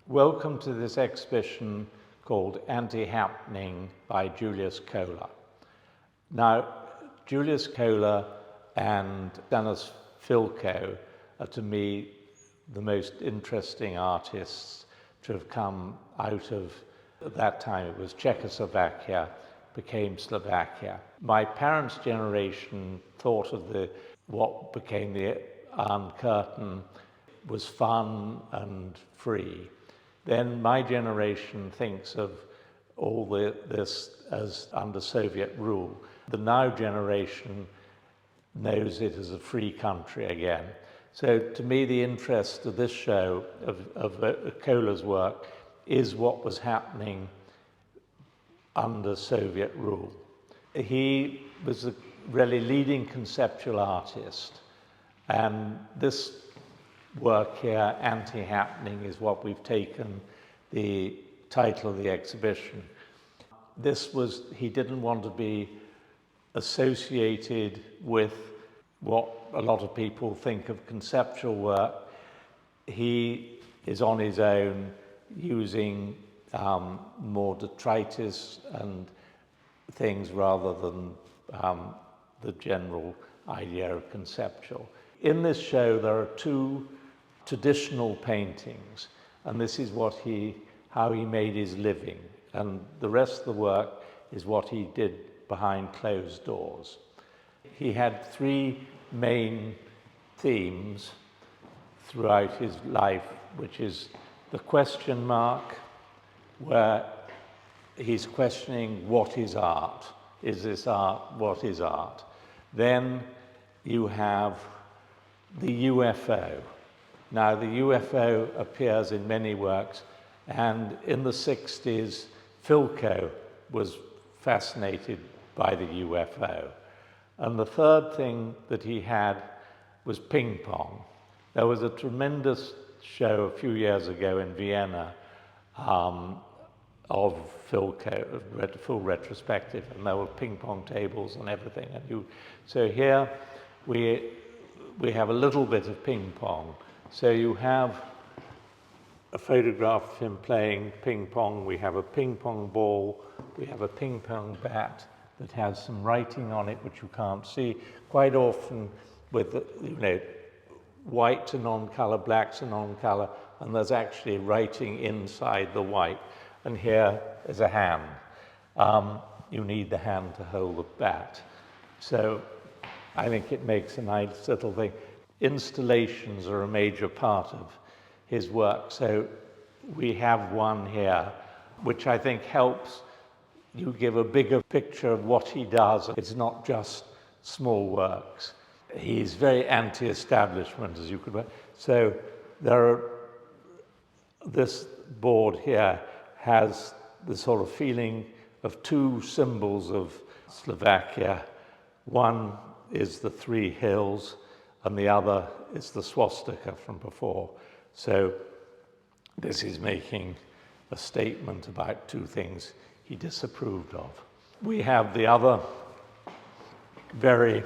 Welcome to this exhibition called Antihappening by Július Koller. Now, Július Koller and Dennis Filko are, to me, the most interesting artists to have come out of, at that time it was Czechoslovakia, became Slovakia. My parents' generation thought of what became the Iron Curtain was fun and free. Then my generation thinks of all this as under Soviet rule. The now generation knows it as a free country again. So to me, the interest of this show, of Koller's work, is what was happening under Soviet rule. He was a really leading conceptual artist, and this work here, Antihappening, is what we've taken the title of the exhibition. He didn't want to be associated with what a lot of people think of conceptual work. He is on his own, using more detritus and things rather than the general idea of conceptual. In this show, there are two traditional paintings, and this is how he made his living, and the rest of the work is what he did behind closed doors. He had three main themes throughout his life, which is the question mark, where he's questioning what is art? Is this art? What is art? Then you have the U.F.O. Now, the U.F.O. appears in many works, and in the 60s, Filko was fascinated by the U.F.O. And the third thing that he had was ping pong. There was a tremendous show a few years ago in Vienna of Filko, a full retrospective, and there were ping pong tables and everything. So here we have a little bit of ping pong. So you have a photograph of him playing ping pong. We have a ping pong ball. We have a ping pong bat that has some writing on it, which you can't see. Quite often with, white to non-color, black to non-color, and there's actually writing inside the white. And here is a hand. You need the hand to hold the bat. So I think it makes a nice little thing. Installations are a major part of his work. So we have one here, which I think helps you give a bigger picture of what he does. It's not just small works. He's very anti-establishment, as you could. So this board here has the sort of feeling of two symbols of Slovakia. One is the three hills, and the other is the swastika from before. So this is making a statement about two things he disapproved of. We have the other very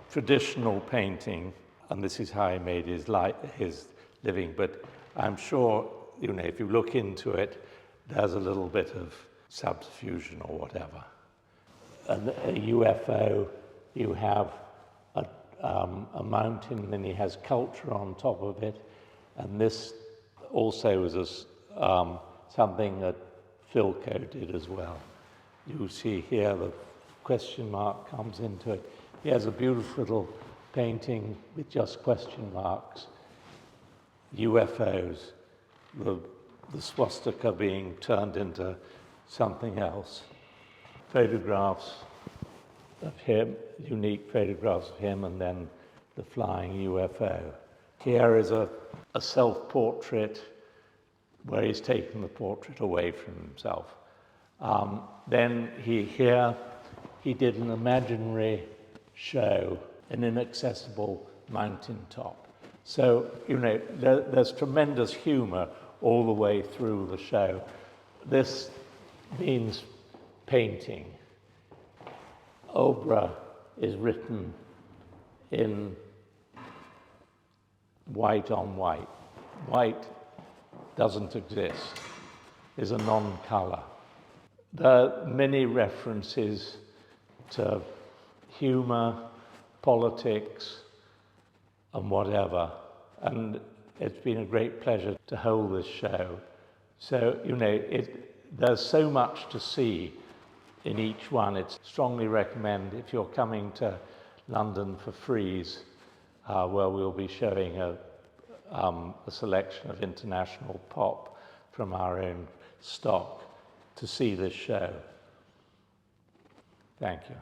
traditional painting, and this is how he made his living, but I'm sure, if you look into it, there's a little bit of subfusion or whatever. And a U.F.O, you have a mountain, then he has culture on top of it, and this also is something that Filko did as well. You see here the question mark comes into it. He has a beautiful little painting with just question marks, UFOs, the swastika being turned into something else. Photographs of him, unique photographs of him, and then the flying UFO. Here is a self-portrait where he's taken the portrait away from himself. Then he did an imaginary show, an inaccessible mountaintop. So, there's tremendous humor all the way through the show. This means painting. Obra is written in white on white. White doesn't exist, is a non-colour. There are many references to humour, politics, and whatever, and it's been a great pleasure to hold this show. So, you know, there's so much to see in each one. It's strongly recommend if you're coming to London for Frieze, where we'll be showing a selection of international pop from our own stock, to see this show. Thank you.